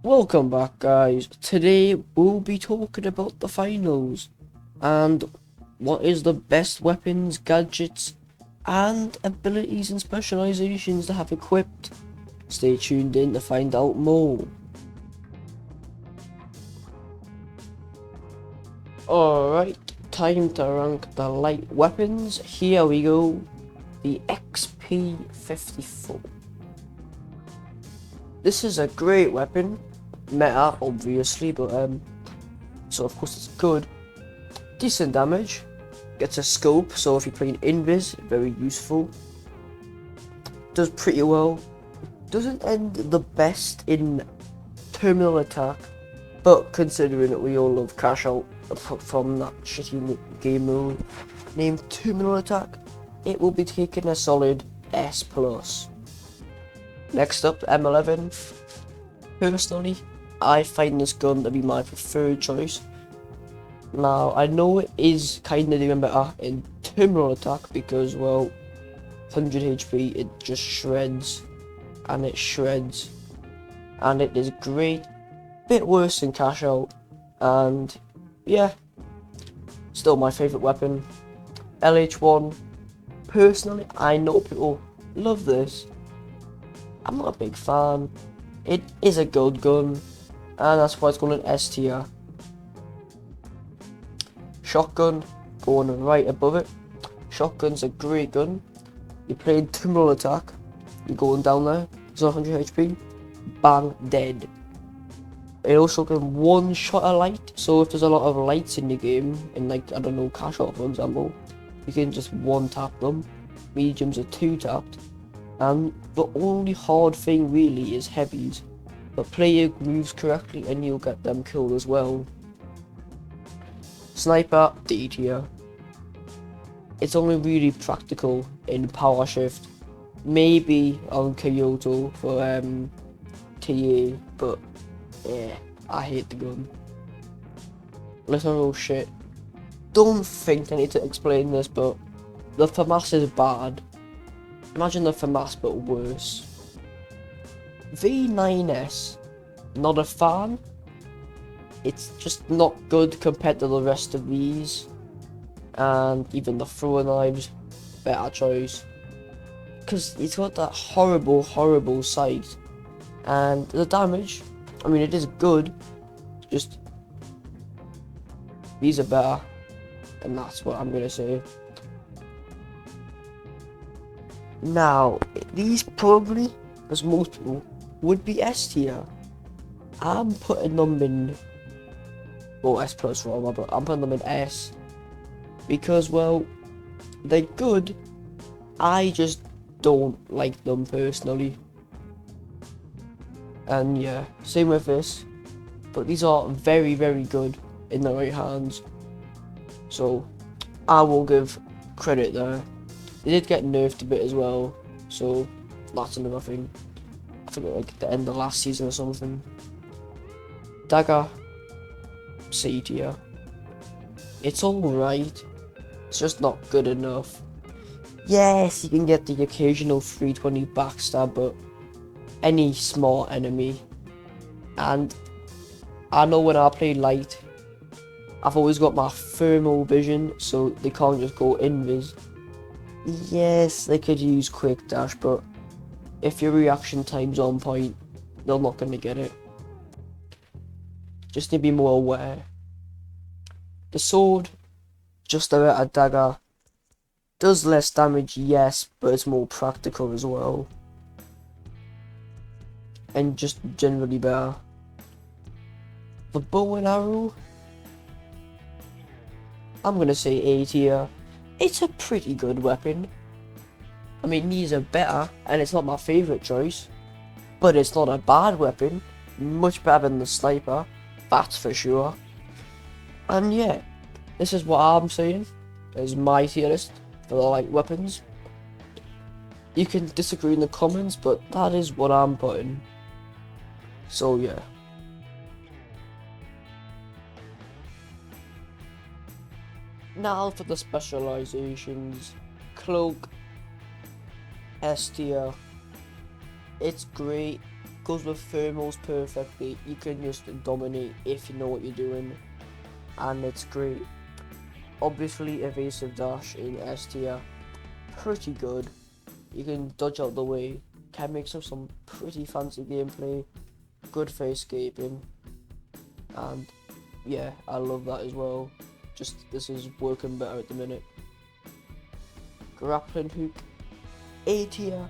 Welcome back, guys. Today we'll be talking about the finals and what is the best weapons, gadgets, and abilities and specializations to have equipped. Stay tuned in to find out more. Alright, time to rank the light weapons. Here we go. The XP54. This is a great weapon. Meta, obviously, but so of course it's good. Decent damage. Gets a scope, so if you're playing invis, very useful. Does pretty well. Doesn't end the best in terminal attack, but considering that we all love cash out from that shitty game mode named terminal attack, it will be taking a solid S+. Next up, M11. Personally, I find this gun to be my preferred choice. Now, I know it is kind of doing better in terminal attack because, well, 100 HP, it just shreds, and it shreds, and it is great. Bit worse than cash out, and yeah, still my favourite weapon. LH1, personally, I know people love this. I'm not a big fan. It is a good gun, and that's why it's called an S tier. Shotgun, going right above it. Shotgun's a great gun. You're playing terminal attack, you're going down there, it's 100 HP, bang, dead. It also can one shot a light, so if there's a lot of lights in the game, in like, I don't know, cash out for example, you can just one tap them. Mediums are two tapped. And the only hard thing really is heavies, but play your moves correctly and you'll get them killed as well. Sniper, D tier. It's only really practical in power shift, maybe on Kyoto for TA, but yeah, I hate the gun. Little shit. Don't think I need to explain this, but the FAMAS is bad. Imagine the FAMAS but worse. V9S, not a fan. It's just not good compared to the rest of these. And even the thrower knives, better choice. Because it's got that horrible sight. And the damage, I mean it is good, just these are better. And that's what I'm gonna say. Now, these probably, as most people, would be S tier. I'm putting them in, well, S plus rather, but I'm putting them in S. Because, well, they're good, I just don't like them personally. And yeah, same with this. But these are very good in the right hands. So, I will give credit there. They did get nerfed a bit as well, so that's another thing. I think like at the end of last season or something. Dagger, C tier. It's alright, it's just not good enough. Yes, you can get the occasional 320 backstab, but any small enemy. And I know when I play light, I've always got my thermal vision, so they can't just go invis. Yes, they could use quick dash, but if your reaction time's on point, they're not going to get it. Just need to be more aware. The sword, just a better dagger. Does less damage, yes, but it's more practical as well. And just generally better. The bow and arrow, I'm going to say A tier. It's a pretty good weapon. I mean, these are better, and it's not my favourite choice, but it's not a bad weapon. Much better than the sniper, that's for sure. And yeah, this is what I'm saying is my tier list for the light weapons. You can disagree in the comments, but that is what I'm putting. So yeah. Now for the specializations. Cloak, S tier. It's great. goes with thermals perfectly. You can just dominate if you know what you're doing, and it's great. Obviously, evasive dash in S tier, pretty good. You can dodge out the way, can make some pretty fancy gameplay, good for escaping, and yeah, I love that as well. Just this is working better at the minute. Grappling hook, A tier.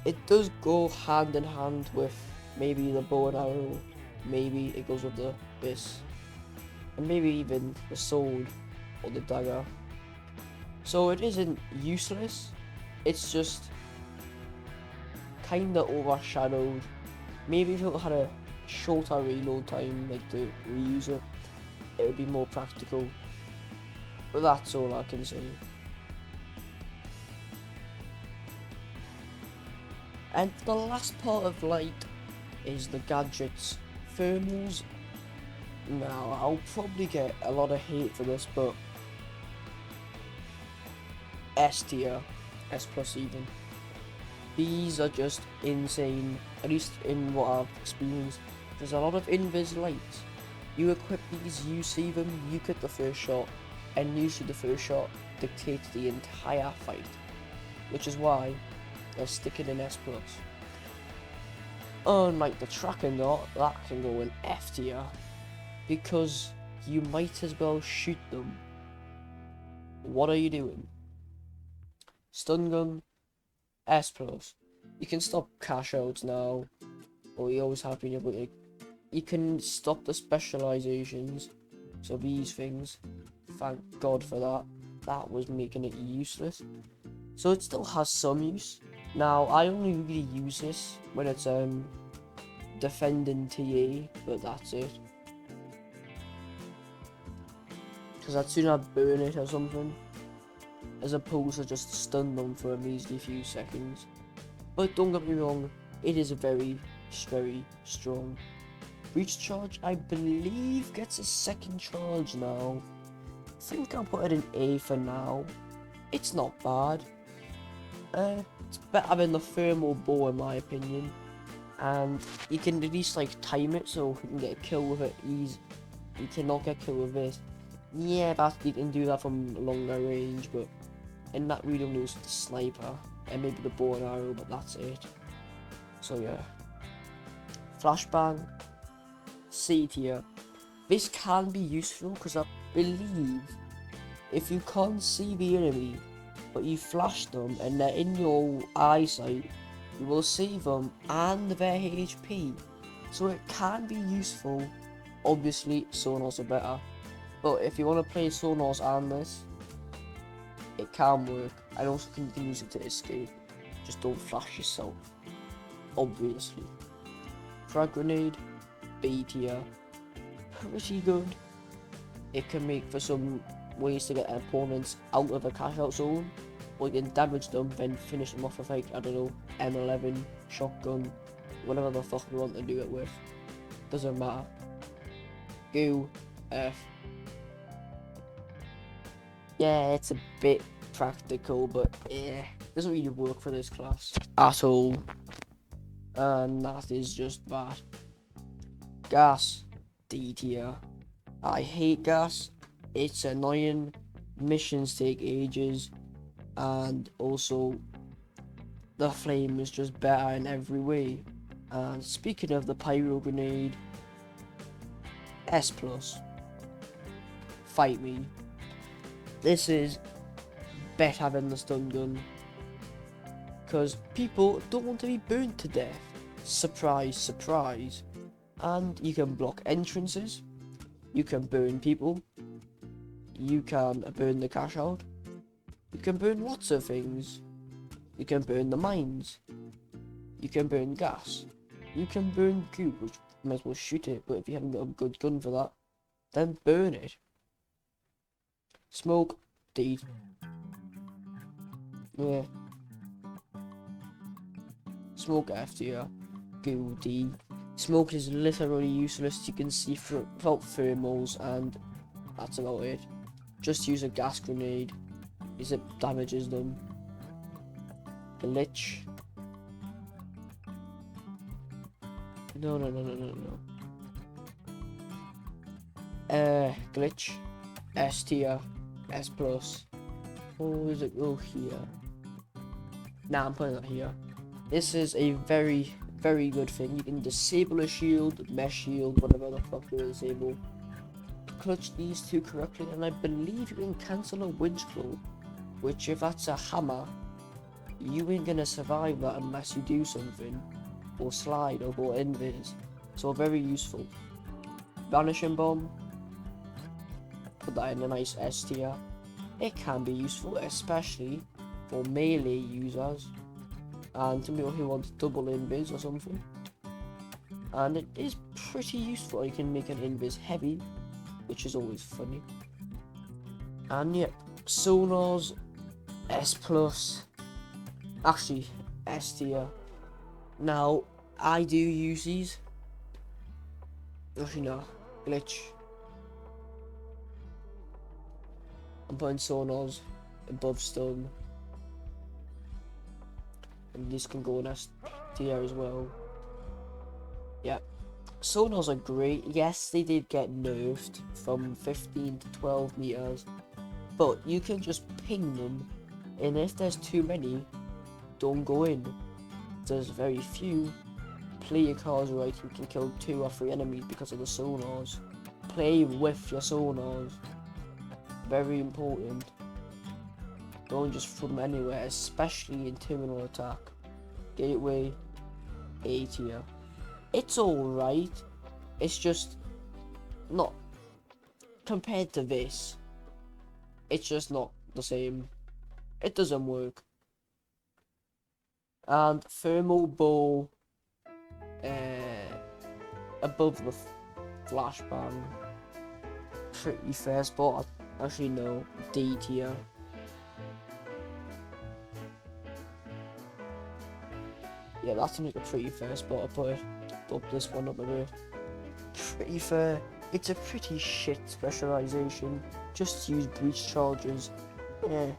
It does go hand in hand with maybe the bow and arrow, maybe it goes with the bis, and maybe even the sword or the dagger. So it isn't useless, it's just kinda overshadowed. Maybe if it had a shorter reload time, like to reuse it, it would be more practical. But that's all I can say. And the last part of light is the gadgets. Thermals. Now, I'll probably get a lot of hate for this, but S tier, S plus even. These are just insane, at least in what I've experienced. There's a lot of invis lights. You equip these, you see them, you get the first shot, and usually the first shot dictates the entire fight, which is why they're sticking in S plus. Unlike the tracker knot, that can go in F tier, because you might as well shoot them. What are you doing? Stun gun, S plus. You can stop cash outs now, or you always have been able to. You can stop the specializations, so these things. Thank God for that. That was making it useless. So it still has some use. Now I only really use this when it's defending TA, but that's it. Because I'd sooner burn it or something, as opposed to just stun them for a measly few seconds. But don't get me wrong, it is very, very strong. Breach charge, I believe, gets a second charge now. I think I'll put it in A for now. It's not bad. It's better than the thermal bow in my opinion. And you can at least like time it so you can get a kill with it easy. You cannot get a kill with this. Yeah, but you can do that from longer range, but in that we don't lose the sniper and maybe the bow and arrow, but that's it. So yeah. Flashbang, C tier. This can be useful because I believe if you can't see the enemy but you flash them and they're in your eyesight, you will save them and their HP. So it can be useful. Obviously sonars are better, but if you want to play sonars and this, it can work. And also you can use it to escape. Just don't flash yourself, obviously. Frag grenade, B tier, pretty good. It can make for some ways to get opponents out of a cash out zone, or you can damage them, then finish them off with like, I don't know, M11, shotgun, whatever the fuck you want to do it with. Doesn't matter. Goo, F. Yeah, it's a bit practical, but yeah, doesn't really work for this class at all. And that is just that. Gas, D tier. I hate gas. It's annoying. Missions take ages, and also the flame is just better in every way. And speaking of the pyro grenade, S plus. Fight me. This is better than the stun gun, because people don't want to be burnt to death. Surprise, surprise. And you can block entrances, you can burn people, you can burn the cash out, you can burn lots of things. You can burn the mines, you can burn gas, you can burn goo, which you might as well shoot it, but if you haven't got a good gun for that, then burn it. Smoke, D. Yeah. Smoke F tier, goo D. Smoke is literally useless. You can see without thermals, and that's about it. Just use a gas grenade, because it damages them. Glitch. No. Glitch. S tier. S plus. Or does it go here? Nah, I'm putting that here. This is a very, very good thing. You can disable a shield, mesh shield, whatever the fuck you disable. Clutch these two correctly, and I believe you can cancel a winch claw. Which, if that's a hammer, you ain't gonna survive that unless you do something, or slide, or go invis. So very useful. Vanishing bomb. Put that in a nice S tier. It can be useful, especially for melee users and to people who want double invis or something. And it is pretty useful. You can make an invis heavy, which is always funny. And yep, sonars S plus. Actually, S tier. Now, I do use these. Actually, no. Glitch. I'm putting sonars above stun. And this can go in S tier as well. Yeah. Sonars are great. Yes, they did get nerfed from 15 to 12 meters. But you can just ping them. And if there's too many, don't go in. If there's very few, play your cards right. You can kill 2 or 3 enemies because of the sonars. Play with your sonars. Very important. Don't just throw them anywhere, especially in terminal attack. Gateway, A tier. It's alright. It's just not compared to this. It's just not the same. It doesn't work. And thermal bow above the flashbang. Pretty fair spot. Actually no, D tier. Yeah, that seems like a pretty fair spot. I put it up this one up a bit. Pretty fair. It's a pretty shit specialization. Just use breach charges. Yeah,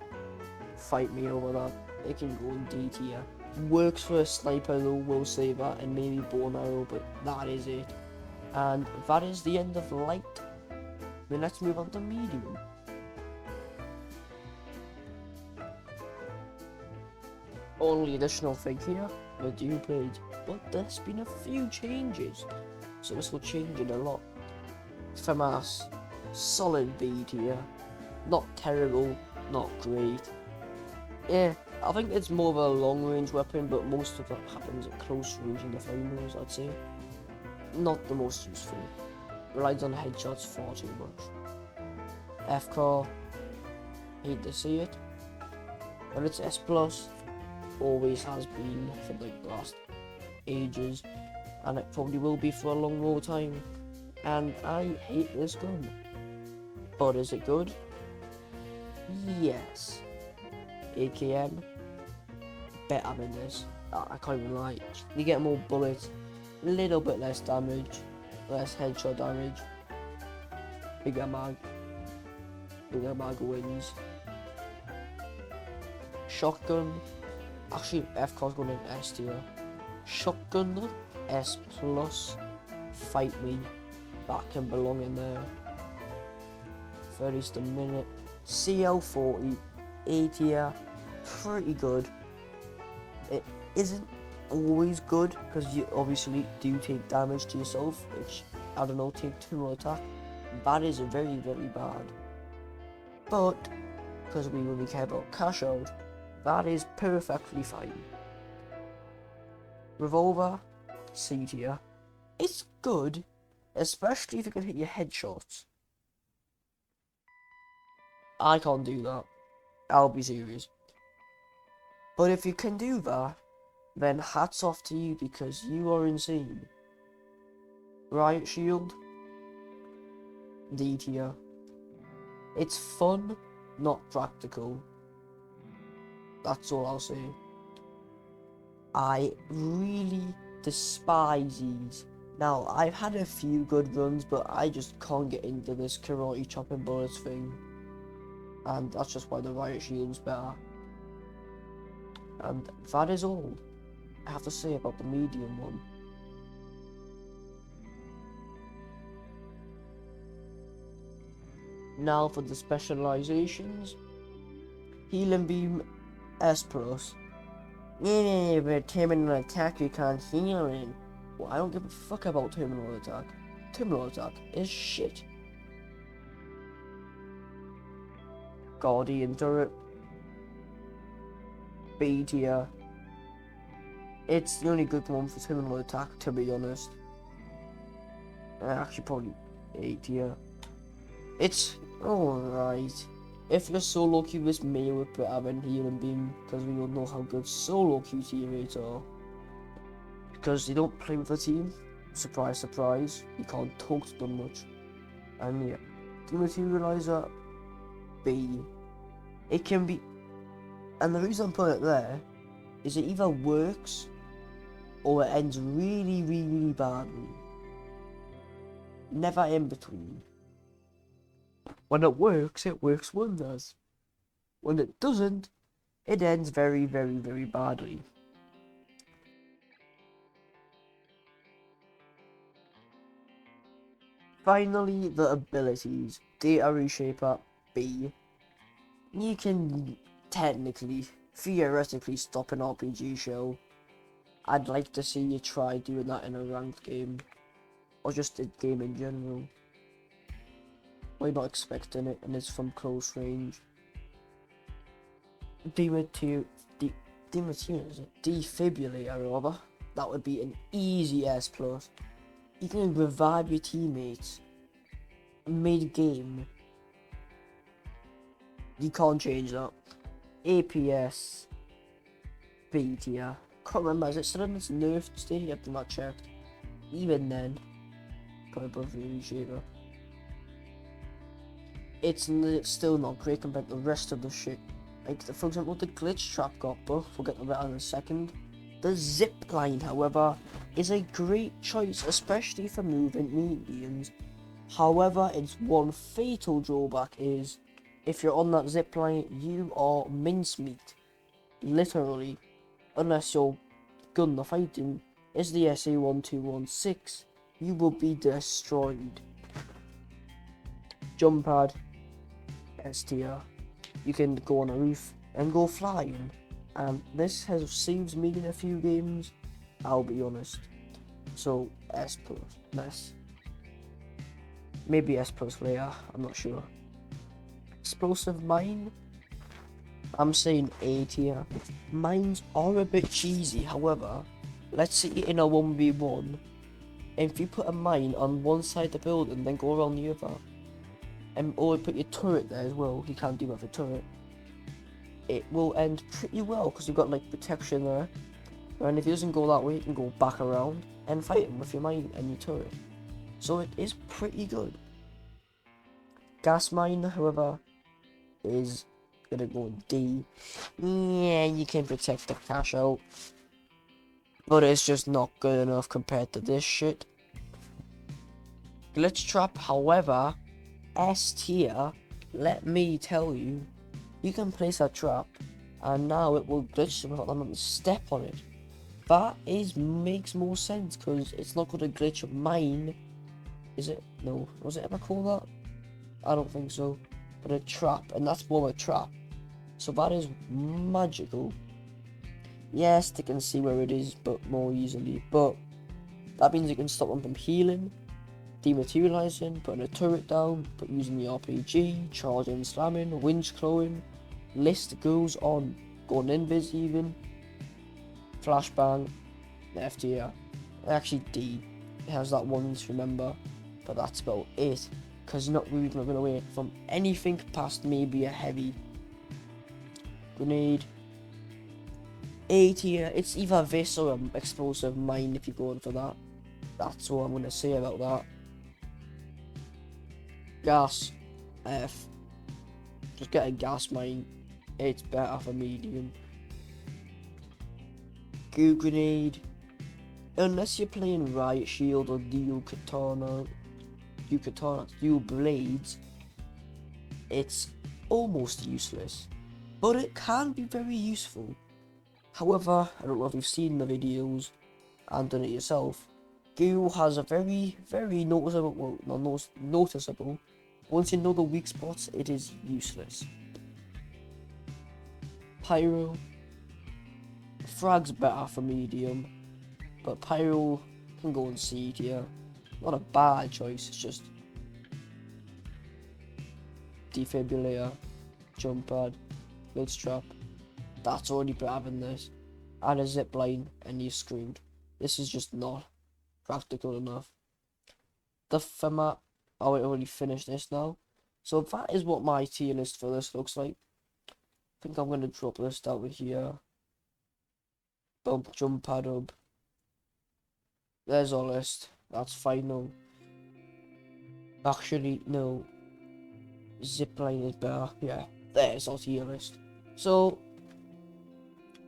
fight me over that. It can go in D tier. Works for a sniper though, we'll say that, and maybe bow and arrow, but that is it. And that is the end of light. Then let's move on to medium. Only additional thing here, the Doom Blade, but there's been a few changes, so this will change it a lot. FAMAS, solid B tier, not terrible, not great. Yeah, I think it's more of a long range weapon, but most of it happens at close range in the finals, I'd say. Not the most useful. Relies on headshots far too much. FCAR, hate to see it, but it's S plus. Always has been for the last ages, and it probably will be for a long more time. And I hate this gun, but is it good? Yes. AKM better than this. I can't even lie. You get more bullets, a little bit less damage, less headshot damage, bigger mag wins. Shotgun. Actually, FCAR's going in S tier. Shotgun, S plus. Fight me. That can belong in there. 30s a minute. CL40, A tier. Pretty good. It isn't always good because you obviously do take damage to yourself, which I don't know, take terminal attack. That is very, very bad. But because we really care about cash out, that is perfectly fine. Revolver, C tier. It's good, especially if you can hit your headshots. I can't do that. I'll be serious. But if you can do that, then hats off to you because you are insane. Riot Shield, D tier. It's fun, not practical. That's all I'll say. I really despise these. Now, I've had a few good runs, but I just can't get into this karate chopping bullets thing. And that's just why the Riot Shield's better. And that is all I have to say about the medium one. Now for the specializations. Healing Beam S plus. Yeah, but terminal attack you can't heal in. Well, I don't give a fuck about terminal attack. Terminal attack is shit. Guardian turret. B tier. It's the only good one for terminal attack, to be honest. Actually, probably A tier. It's alright. If you're solo queue, this may would put Aaron Healing Beam, because we all know how good solo queue teammates are. Because they don't play with a team. Surprise, surprise. You can't talk to them much. And yeah. Dematerializer B. It can be. And the reason I'm putting it there is it either works or it ends really, really, really badly. Never in between. When it works wonders. When it doesn't, it ends very, very, very badly. Finally, the abilities. Data Reshaper B. You can technically, theoretically stop an RPG show. I'd like to see you try doing that in a ranked game. Or just a game in general. We're not expecting it and it's from close range. Defibrillator rather. That would be an easy S plus. You can revive your teammates mid-game. You can't change that. APS B tier. Can't remember, is it still in its nerfed state? I've not checked. Even then, probably above the reshaper. It's still not great compared to the rest of the shit. Like, for example, the glitch trap got buff, we'll get to that in a second. The zip line, however, is a great choice, especially for moving mediums. However, its one fatal drawback is, if you're on that zip line, you are mincemeat. Literally. Unless you're good enough fighting, it's the SA1216, you will be destroyed. Jump pad, S tier. You can go on a roof and go flying. And this has saved me in a few games, I'll be honest. So, S plus, nice. Maybe S plus later, I'm not sure. Explosive Mine, I'm saying A tier. Mines are a bit cheesy, however, let's say in a 1v1, if you put a mine on one side of the building, then go around the other, or put your turret there as well, you can't do that with a turret, it will end pretty well, because you've got like protection there, and if it doesn't go that way, you can go back around and fight him with your mine and your turret. So it is pretty good. Gas Mine, however, is gonna go D. Yeah, you can protect the cash out, but it's just not good enough compared to this shit. Glitch Trap, however, S tier. Let me tell you, you can place a trap, and now it will glitch without them to step on it. That makes more sense, because it's not called a glitch mine, is it? No, was it ever called that? I don't think so. But a trap, and that's more a trap. So that is magical. Yes, they can see where it is, but more easily. But that means you can stop them from healing, dematerializing, putting a turret down, but using the RPG, charging, slamming, winch clawing. List goes on. Going invis even. Flashbang, F tier. Actually D. It has that one to remember, but that's about it. Because you're not really going away from anything past maybe a heavy grenade. A tier, it's either this or an explosive mine if you're going for that. That's all I'm going to say about that. Gas, F. Just get a gas mine, it's better for medium. Goo grenade, unless you're playing Riot Shield or Dual Katana, Dual Blades, it's almost useless, but it can be very useful. However, I don't know if you've seen the videos and done it yourself, Goo has a very, very noticeable Once you know the weak spots, it is useless. Pyro. Frag's better for medium, but Pyro can go in C tier. Not a bad choice, it's just defibrillator, jump pad, glitch trap. That's already better than this. Add a zip line and you're screwed. This is just not practical enough. The FEMA, oh, I already finished this now. So that is what my tier list for this looks like. I think I'm going to drop this over here. Bump, jump pad up. There's our list. That's final. Actually, no. Zipline is better. Yeah, there's our tier list. So,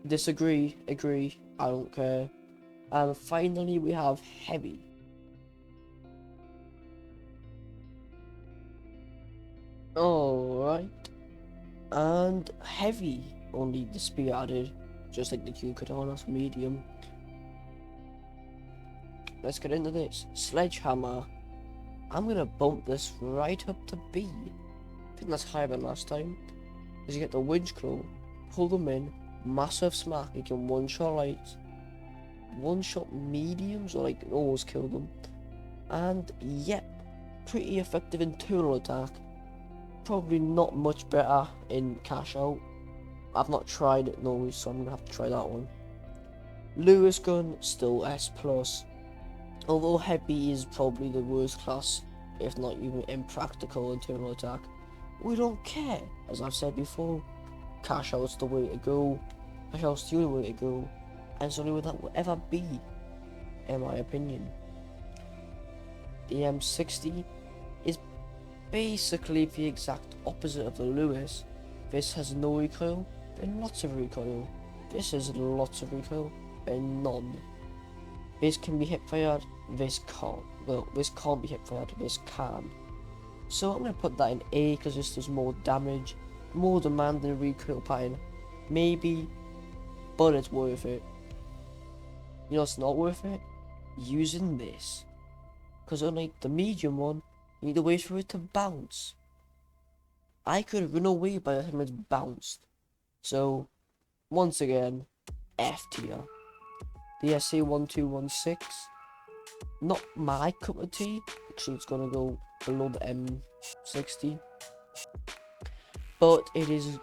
disagree, agree, I don't care. And finally, we have heavy. Alright. And heavy only the spear added, just like the Q katana for medium. Let's get into this. Sledgehammer. I'm gonna bump this right up to B. I think that's higher than last time. Because you get the winch claw, pull them in, massive smack, you can one-shot lights, one-shot mediums, or like almost kill them. And yep, pretty effective internal attack. Probably not much better in cash out. I've not tried it though, so I'm gonna have to try that one. Lewis gun, still S+. Although heavy is probably the worst class, if not even impractical internal attack. We don't care, as I've said before. Cash out's the way to go. Cash out's the only way to go. And it's the only way that will ever be, in my opinion. The M60 is basically the exact opposite of the Lewis. This has no recoil, and lots of recoil. This has lots of recoil, and none. This can be hip fired, this can't. Well, this can't be hip fired, this can. So I'm going to put that in A because this does more damage, more demanding recoil pattern. Maybe, but it's worth it. You know it's not worth it? Using this. Because unlike the medium one, you need to wait for it to bounce. I could run away by the time it's bounced. So, once again, F tier. The SA1216, not my cup of tea. Actually, it's gonna go below the M60, but it is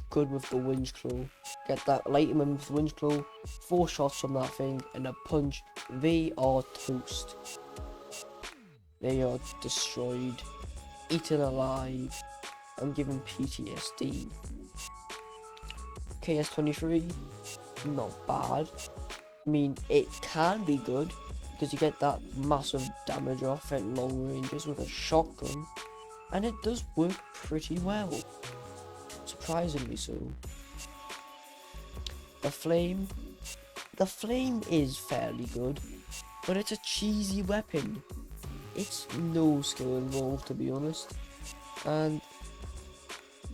good with the winch claw. Get that lightning with the winch claw, 4 shots from that thing, and a punch. They are toast. They are destroyed, eaten alive. I'm giving PTSD. KS23, not bad. I mean, it can be good, because you get that massive damage off at long ranges with a shotgun, and it does work pretty well. Surprisingly so. The flame is fairly good, but it's a cheesy weapon. It's no skill involved, to be honest, and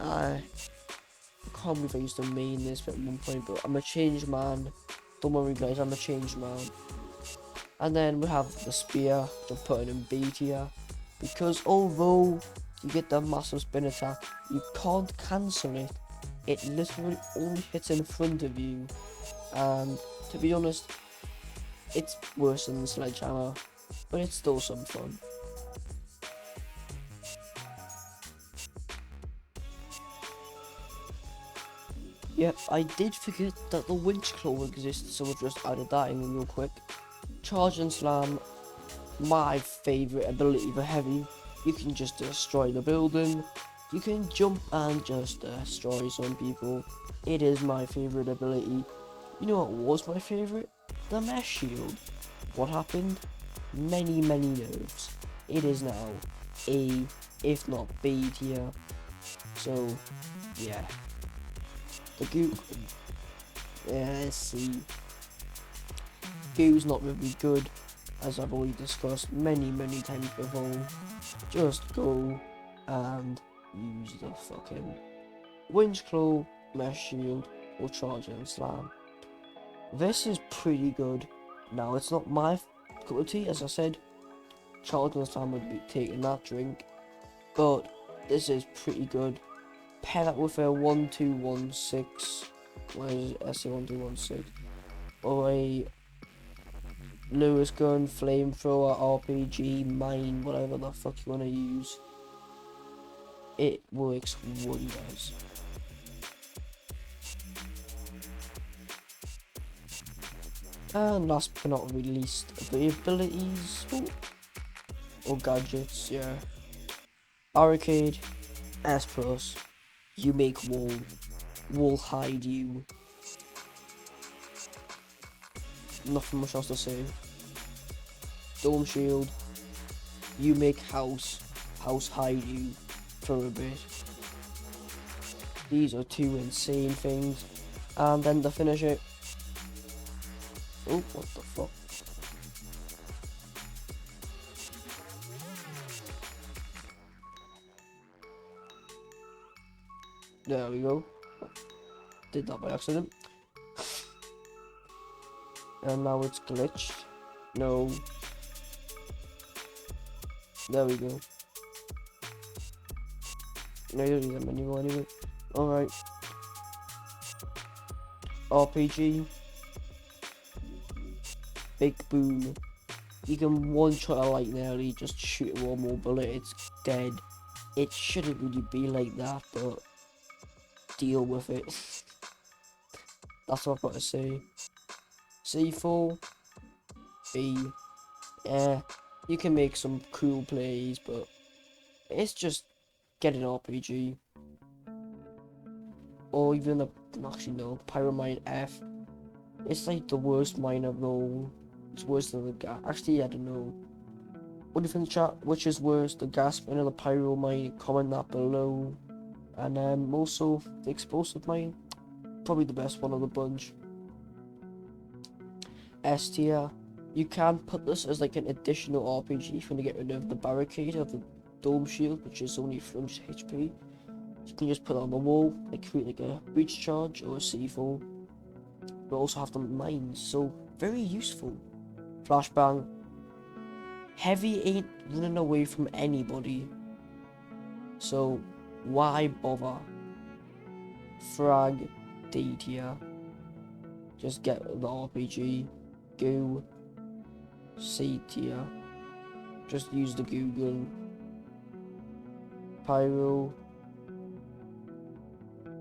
I can't believe I used to main this at one point, but I'm a changed man. Don't worry guys, I'm a changed man. And then we have the spear, which I'm putting in B tier, because although you get the massive spin attack, you can't cancel it. It literally only hits in front of you, and to be honest, it's worse than the sledgehammer, but it's still some fun. Yep, I did forget that the winch claw exists, so I've just added that in real quick. Charge and slam, my favourite ability for heavy. You can just destroy the building, you can jump and just destroy some people. It is my favourite ability. You know what was my favourite? The mesh shield. What happened? Many nerves. It is now A, if not B tier. So, yeah. The goo. Yeah, let's see. Goo's not really good, as I've already discussed many times before. Just go and use the fucking winch claw, mesh shield, or charge and slam. This is pretty good. Now, it's not my cup of tea, as I said. Charge and slam would be taking that drink. but this is pretty good. Pair that with a 1216, where is it? SA1216, or a Lewis gun, flamethrower, RPG, mine, whatever the fuck you want to use. It works wonders. And last but not least, the abilities or gadgets, yeah. Barricade, S plus, you make wall hide you. Nothing much else to say. Dome shield, you make house hide you for a bit. These are two insane things. And then to finish it, oh, what the fuck? There we go. Did that by accident. And now it's glitched. No. There we go. No, you don't need them anymore anyway. Alright. RPG. Big boom. You can one shot a lightning early, just shoot it one more bullet, it's dead. It shouldn't really be like that, but deal with it. That's what I've got to say. C4. B. Yeah, you can make some cool plays, but it's just get an RPG. Or even a, actually no, Pyromine F. It's like the worst mine of all. It's worse than the gas. Actually, I don't know. What do you think, chat? Which is worse, the gas mine or the Pyromine? Comment that below. And also, the explosive mine. Probably the best one of the bunch. S tier. You can put this as like an additional RPG if you want to get rid of the barricade of the dome shield, which is only 300 HP. You can just put it on the wall, like create like a breach charge or a C4. But also have the mines, so very useful. Flashbang. Heavy ain't running away from anybody, so why bother? Frag, D tier. Just get the RPG. Goo, C tier. Just use the Google. Pyro,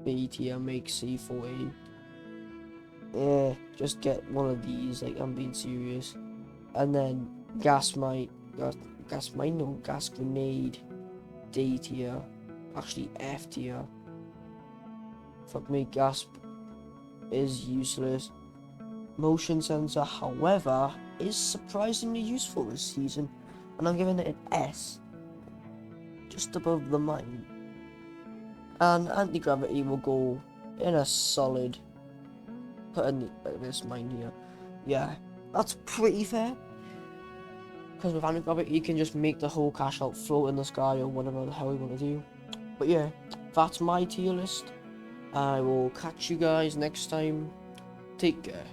B tier, make C4A. Yeah, just get one of these, like I'm being serious. And then gas grenade, D tier. Actually F tier. Fuck me, gasp is useless. Motion sensor, however, is surprisingly useful this season, and I'm giving it an S, just above the mine. And anti-gravity will go in a solid, put in this mine here. Yeah, that's pretty fair, because with anti-gravity you can just make the whole cash out float in the sky or whatever the hell you want to do. But yeah, that's my tier list. I will catch you guys next time. Take care.